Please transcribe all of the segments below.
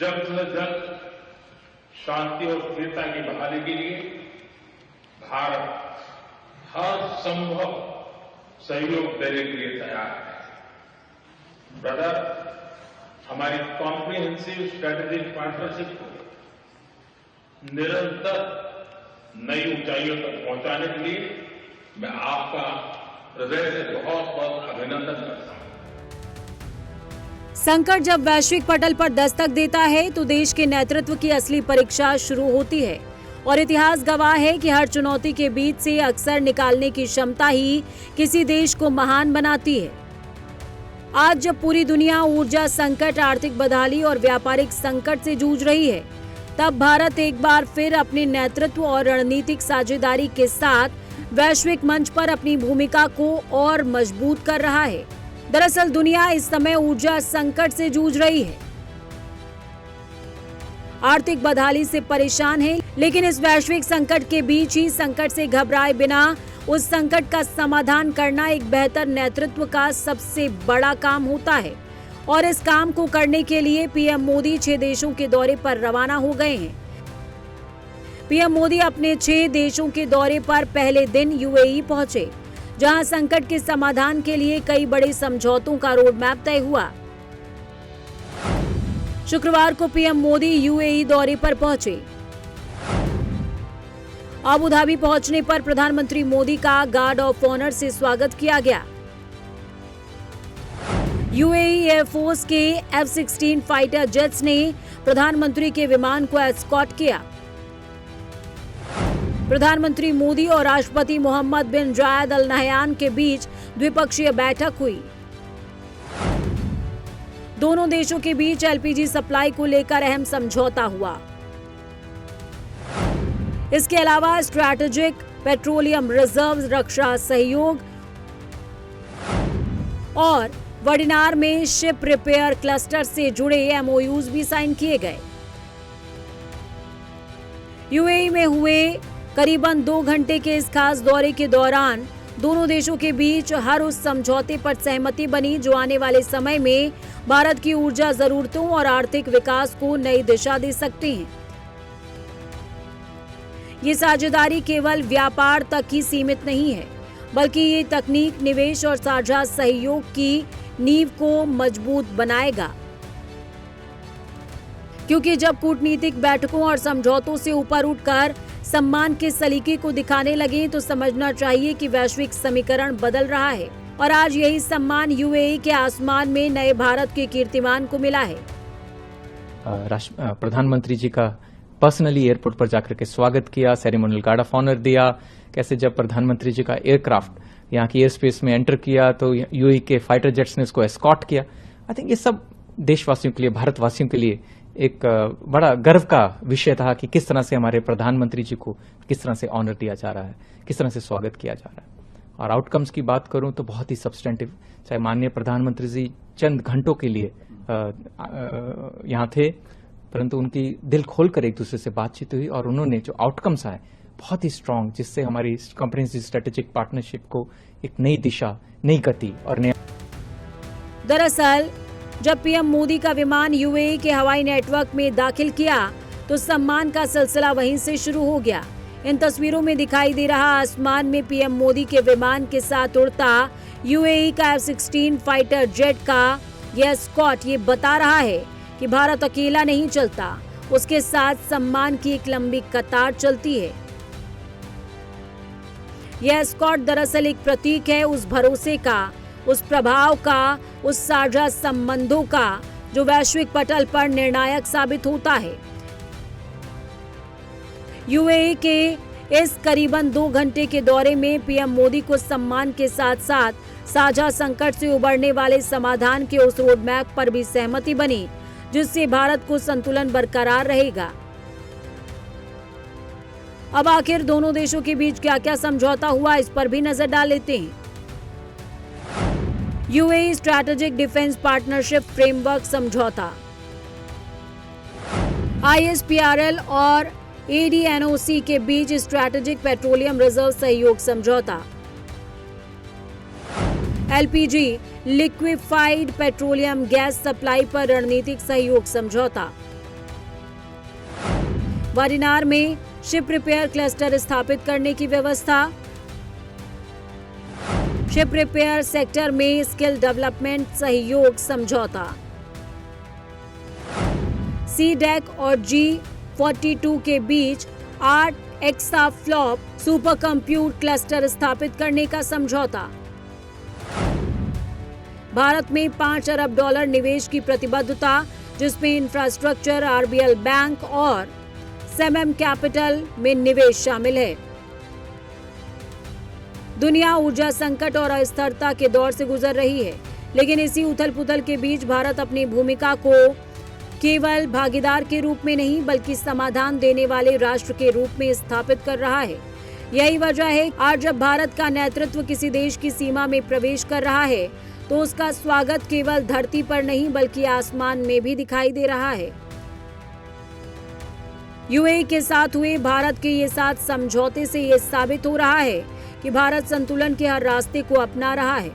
जल्द से जल्द शांति और स्थिरता की बहाली के लिए भारत हर संभव सहयोग देने के लिए तैयार है। ब्रदर, हमारी कॉम्प्रिहेंसिव स्ट्रेटेजिक पार्टनरशिप को निरंतर नई ऊंचाइयों तक पहुंचाने के लिए मैं आपका हृदय से बहुत बहुत अभिनंदन करता हूं। संकट जब वैश्विक पटल पर दस्तक देता है तो देश के नेतृत्व की असली परीक्षा शुरू होती है और इतिहास गवाह है कि हर चुनौती के बीच से अक्सर निकालने की क्षमता ही किसी देश को महान बनाती है। आज जब पूरी दुनिया ऊर्जा संकट, आर्थिक बदहाली और व्यापारिक संकट से जूझ रही है, तब भारत एक बार फिर अपने नेतृत्व और रणनीतिक साझेदारी के साथ वैश्विक मंच पर अपनी भूमिका को और मजबूत कर रहा है। दरअसल दुनिया इस समय ऊर्जा संकट से जूझ रही है, आर्थिक बदहाली से परेशान है, लेकिन इस वैश्विक संकट के बीच ही संकट से घबराए बिना उस संकट का समाधान करना एक बेहतर नेतृत्व का सबसे बड़ा काम होता है। और इस काम को करने के लिए पीएम मोदी 6 देशों के दौरे पर रवाना हो गए हैं। पीएम मोदी अपने 6 देशों के दौरे पर पहले दिन यूएई पहुंचे, जहां संकट के समाधान के लिए कई बड़े समझौतों का रोड मैप तय हुआ। शुक्रवार को पीएम मोदी यूएई दौरे पर पहुंचे। अबू धाबी पहुंचने पर प्रधानमंत्री मोदी का गार्ड ऑफ ऑनर से स्वागत किया गया। यूएई एयरफोर्स के F-16 फाइटर जेट्स ने प्रधानमंत्री के विमान को एस्कॉर्ट किया। प्रधानमंत्री मोदी और राष्ट्रपति मोहम्मद बिन जायद अल नहयान के बीच द्विपक्षीय बैठक हुई। दोनों देशों के बीच एलपीजी सप्लाई को लेकर अहम समझौता हुआ। इसके अलावा स्ट्रैटेजिक पेट्रोलियम रिजर्व, रक्षा सहयोग और वडिनार में शिप रिपेयर क्लस्टर से जुड़े एमओयूज भी साइन किए गए। यूएई में हुए करीबन 2 घंटे के इस खास दौरे के दौरान दोनों देशों के बीच हर उस समझौते पर सहमति बनी जो आने वाले समय में भारत की ऊर्जा जरूरतों और आर्थिक विकास को नई दिशा दे सकते हैं। ये साझेदारी केवल व्यापार तक ही सीमित नहीं है, बल्कि ये तकनीक, निवेश और साझा सहयोग की नींव को मजबूत बनाएगा। क्योंकि जब कूटनीतिक बैठकों और समझौतों से ऊपर उठकर सम्मान के सलीके को दिखाने लगे तो समझना चाहिए कि वैश्विक समीकरण बदल रहा है और आज यही सम्मान यूएई के आसमान में नए भारत के कीर्तिमान को मिला है। प्रधानमंत्री जी का पर्सनली एयरपोर्ट पर जाकर के स्वागत किया, सेरेमोनियल गार्ड ऑफ ऑनर दिया। कैसे जब प्रधानमंत्री जी का एयरक्राफ्ट यहाँ की एयर स्पेस में एंटर किया तो यूएई के फाइटर जेट्स ने उसको एस्कॉर्ट किया। आई थिंक ये सब देशवासियों के लिए, भारतवासियों के लिए एक बड़ा गर्व का विषय था कि किस तरह से हमारे प्रधानमंत्री जी को किस तरह से ऑनर दिया जा रहा है, किस तरह से स्वागत किया जा रहा है। और आउटकम्स की बात करूं तो बहुत ही सब्सटेंटिव, चाहे माननीय प्रधानमंत्री जी चंद घंटों के लिए यहाँ थे, परंतु उनकी दिल खोलकर एक दूसरे से बातचीत हुई और उन्होंने जो आउटकम्स आए बहुत ही स्ट्रांग, जिससे हमारी कॉम्प्रिहेंसिव स्ट्रेटेजिक पार्टनरशिप को एक नई दिशा, नई गति और नया। दरअसल जब पीएम मोदी का विमान यूएई के हवाई नेटवर्क में दाखिल किया तो सम्मान का सिलसिला वहीं से शुरू हो गया। इन तस्वीरों में दिखाई दे रहा आसमान में पीएम मोदी के विमान के साथ उड़ता यूएई का F-16 फाइटर जेट का यह एस्कॉर्ट ये बता रहा है कि भारत अकेला नहीं चलता, उसके साथ सम्मान की एक लंबी कतार चलती है। यह एस्कॉर्ट दरअसल एक प्रतीक है उस भरोसे का, उस प्रभाव का, उस साझा संबंधों का जो वैश्विक पटल पर निर्णायक साबित होता है। यूएई के इस करीबन 2 घंटे के दौरे में पीएम मोदी को सम्मान के साथ साथ साझा संकट से उबरने वाले समाधान के उस रोड मैप पर भी सहमति बनी, जिससे भारत को संतुलन बरकरार रहेगा। अब आखिर दोनों देशों के बीच क्या क्या समझौता हुआ, इस पर भी नजर डाल लेते हैं। UAE strategic defence partnership framework समझौता, ISPRL और ADNOC के बीच स्ट्रैटेजिक पेट्रोलियम रिजर्व सहयोग समझौता, LPG liquefied petroleum gas supply पर रणनीतिक सहयोग समझौता, वारिनार में शिप रिपेयर क्लस्टर स्थापित करने की व्यवस्था, शिप रिपेयर सेक्टर में स्किल डेवलपमेंट सहयोग समझौता, सीडेक और G42 के बीच 8 एक्साफ्लॉप सुपर कंप्यूट क्लस्टर स्थापित करने का समझौता, भारत में $5 अरब निवेश की प्रतिबद्धता, जिसमें इंफ्रास्ट्रक्चर, RBL बैंक और SMM कैपिटल में निवेश शामिल है। दुनिया ऊर्जा संकट और अस्थिरता के दौर से गुजर रही है, लेकिन इसी उथल-पुथल के बीच भारत अपनी भूमिका को केवल भागीदार के रूप में नहीं बल्कि समाधान देने वाले राष्ट्र के रूप में स्थापित कर रहा है। यही वजह है आज जब भारत का नेतृत्व किसी देश की सीमा में प्रवेश कर रहा है तो उसका स्वागत केवल धरती पर नहीं बल्कि आसमान में भी दिखाई दे रहा है। यूएई के साथ हुए भारत के ये 7 समझौते से ये साबित हो रहा है कि भारत संतुलन के हर रास्ते को अपना रहा है।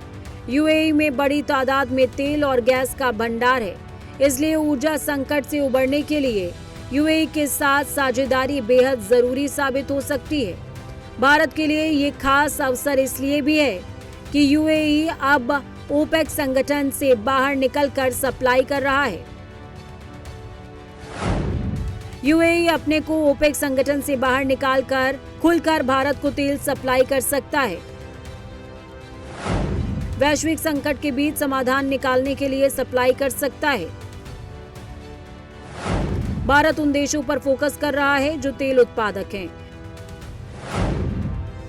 यूएई में बड़ी तादाद में तेल और गैस का भंडार है, इसलिए ऊर्जा संकट से उबरने के लिए यूएई के साथ साझेदारी बेहद जरूरी साबित हो सकती है। भारत के लिए ये खास अवसर इसलिए भी है कि यूएई अब ओपेक संगठन से बाहर निकलकर सप्लाई कर रहा है। यूएई अपने को ओपेक संगठन से बाहर निकालकर खुलकर भारत को तेल सप्लाई कर सकता है। वैश्विक संकट के बीच समाधान निकालने के लिए सप्लाई कर सकता है। भारत उन देशों पर फोकस कर रहा है जो तेल उत्पादक हैं।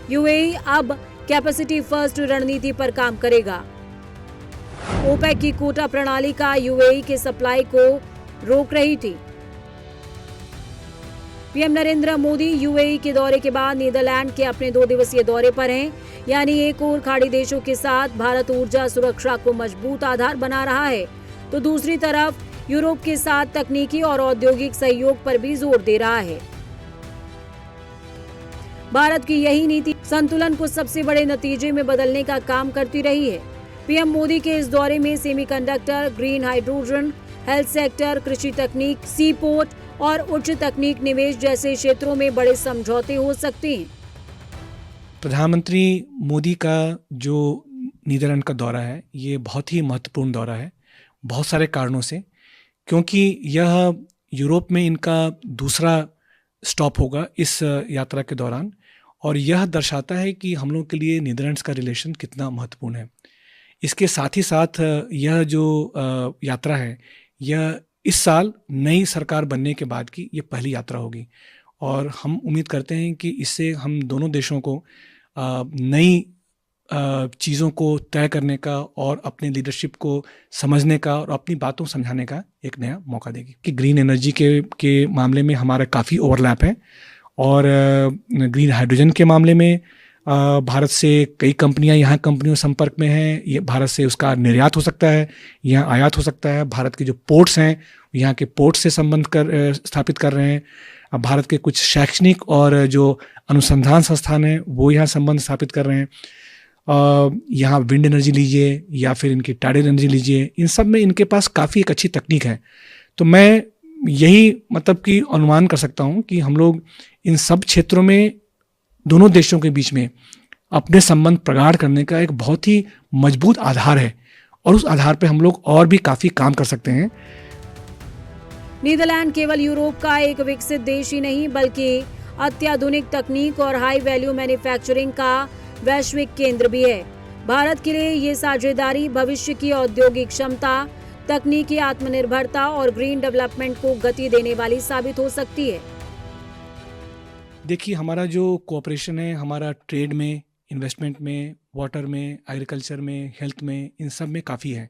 यूएई अब कैपेसिटी फर्स्ट रणनीति पर काम करेगा। ओपेक की कोटा प्रणाली का यूएई के सप्लाई को रोक रही थी। पीएम नरेंद्र मोदी यूएई के दौरे के बाद नीदरलैंड के अपने 2 दिवसीय दौरे पर हैं। यानी एक और खाड़ी देशों के साथ भारत ऊर्जा सुरक्षा को मजबूत आधार बना रहा है, तो दूसरी तरफ यूरोप के साथ तकनीकी और औद्योगिक सहयोग पर भी जोर दे रहा है। भारत की यही नीति संतुलन को सबसे बड़े नतीजे में बदलने का काम करती रही है। पीएम मोदी के इस दौरे में semiconductor, green hydrogen, health sector, कृषि तकनीक, सी पोर्ट और उच्च तकनीक निवेश जैसे क्षेत्रों में बड़े समझौते हो सकते हैं। प्रधानमंत्री मोदी का जो नीदरलैंड का दौरा है, ये बहुत ही महत्वपूर्ण दौरा है, बहुत सारे कारणों से, क्योंकि यह यूरोप में इनका दूसरा स्टॉप होगा इस यात्रा के दौरान, और यह दर्शाता है कि हम लोग के लिए नीदरलैंड्स का रिलेशन कितना महत्वपूर्ण है। इसके साथ ही साथ यह जो यात्रा है, यह इस साल नई सरकार बनने के बाद की ये पहली यात्रा होगी, और हम उम्मीद करते हैं कि इससे हम दोनों देशों को नई चीज़ों को तय करने का और अपने लीडरशिप को समझने का और अपनी बातों समझाने का एक नया मौका देगी। कि ग्रीन एनर्जी के मामले में हमारा काफ़ी ओवरलैप है, और ग्रीन हाइड्रोजन के मामले में भारत से कई कंपनियां यहाँ कंपनियों संपर्क में हैं। ये भारत से उसका निर्यात हो सकता है, यहाँ आयात हो सकता है। भारत के जो पोर्ट्स हैं, यहाँ के पोर्ट से संबंध स्थापित कर रहे हैं। अब भारत के कुछ शैक्षणिक और जो अनुसंधान संस्थान हैं वो यहाँ संबंध स्थापित कर रहे हैं। यहाँ विंड एनर्जी लीजिए या फिर इनकी टाइडल एनर्जी लीजिए, इन सब में इनके पास काफ़ी एक अच्छी तकनीक है। तो मैं यही मतलब कि अनुमान कर सकता हूँ कि हम लोग इन सब क्षेत्रों में दोनों देशों के बीच में अपने संबंध प्रगाढ़ करने का एक बहुत ही मजबूत आधार है, और उस आधार पे हम लोग और भी काफ़ी काम कर सकते हैं। नीदरलैंड केवल यूरोप का एक विकसित देश ही नहीं बल्कि अत्याधुनिक तकनीक और हाई वैल्यू मैन्युफैक्चरिंग का वैश्विक केंद्र भी है। भारत के लिए ये साझेदारी भविष्य की औद्योगिक क्षमता, तकनीकी आत्मनिर्भरता और ग्रीन डेवलपमेंट को गति देने वाली साबित हो सकती है। देखिए, हमारा जो कोऑपरेशन है, हमारा ट्रेड में, इन्वेस्टमेंट में, वाटर में, एग्रीकल्चर में, हेल्थ में, इन सब में काफ़ी है।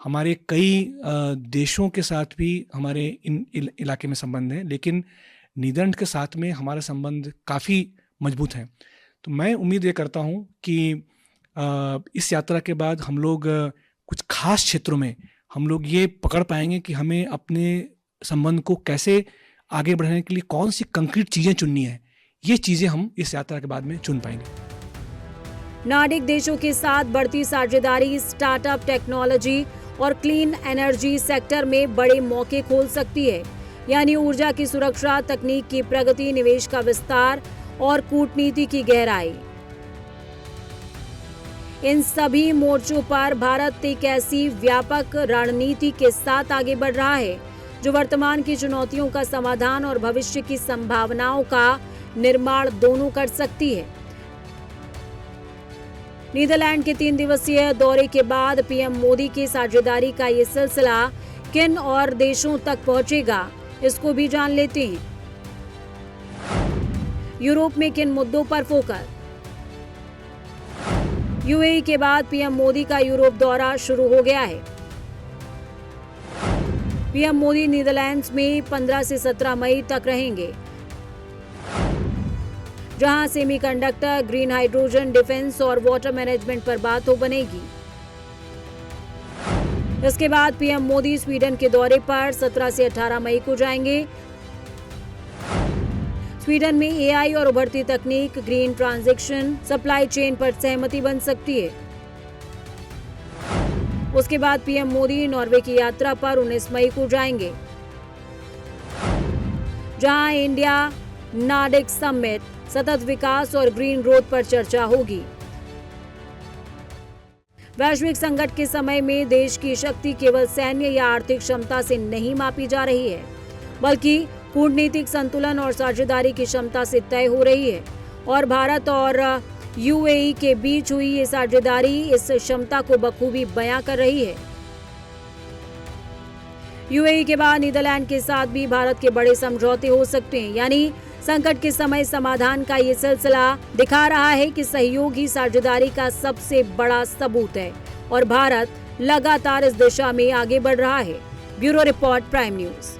हमारे कई देशों के साथ भी हमारे इन इलाके में संबंध है, लेकिन नीदरलैंड के साथ में हमारा संबंध काफ़ी मजबूत है। तो मैं उम्मीद ये करता हूँ कि इस यात्रा के बाद हम लोग कुछ खास क्षेत्रों में हम लोग ये पकड़ पाएंगे कि हमें अपने संबंध को कैसे आगे बढ़ाने के लिए कौन सी कंक्रीट चीज़ें चुननी है। ये चीज़ें हम इस यात्रा के बाद में चुन पाएंगे। नॉर्डिक देशों के साथ बढ़ती साझेदारी स्टार्टअप, टेक्नोलॉजी और क्लीन एनर्जी सेक्टर में बड़े मौके खोल सकती है। यानी ऊर्जा की सुरक्षा, तकनीक की प्रगति, निवेश का विस्तार और कूटनीति की गहराई। इन सभी मोर्चों पर भारत एक ऐसी व्यापक रणनीति के साथ आगे बढ़ रहा है जो वर्तमान की चुनौतियों का समाधान और भविष्य की संभावनाओं का निर्माण दोनों कर सकती है। नीदरलैंड के 3 दिवसीय दौरे के बाद पीएम मोदी की साझेदारी का ये सिलसिला किन और देशों तक पहुंचेगा, इसको भी जान लेते हैं। यूरोप में किन मुद्दों पर फोकस। यूएई के बाद पीएम मोदी का यूरोप दौरा शुरू हो गया है। पीएम मोदी नीदरलैंड्स में 15 से 17 मई तक रहेंगे, जहां सेमीकंडक्टर, ग्रीन हाइड्रोजन, डिफेंस और वाटर मैनेजमेंट पर बात हो बनेगी। इसके बाद पीएम मोदी स्वीडन के दौरे पर 17 से 18 मई को जाएंगे। स्वीडन में एआई और उभरती तकनीक, ग्रीन ट्रांजिशन, सप्लाई चेन पर सहमति बन सकती है। उसके बाद पीएम मोदी नॉर्वे की यात्रा पर 19 मई को जाएंगे, जहां इंडिया नॉर्डिक समिट, सतत विकास और ग्रीन ग्रोथ पर चर्चा होगी। वैश्विक संकट के समय में देश की शक्ति केवल सैन्य या आर्थिक क्षमता से नहीं मापी जा रही है, बल्कि कूटनीतिक संतुलन और साझेदारी की क्षमता से तय हो रही है। और भारत और यूएई के बीच हुई ये साझेदारी इस क्षमता को बखूबी बयां कर रही है। यूएई के बाद नीदरलैंड के साथ भी भारत के बड़े समझौते हो सकते हैं, यानी संकट के समय समाधान का ये सिलसिला दिखा रहा है कि सहयोग ही साझेदारी का सबसे बड़ा सबूत है और भारत लगातार इस दिशा में आगे बढ़ रहा है। Bureau report, prime news.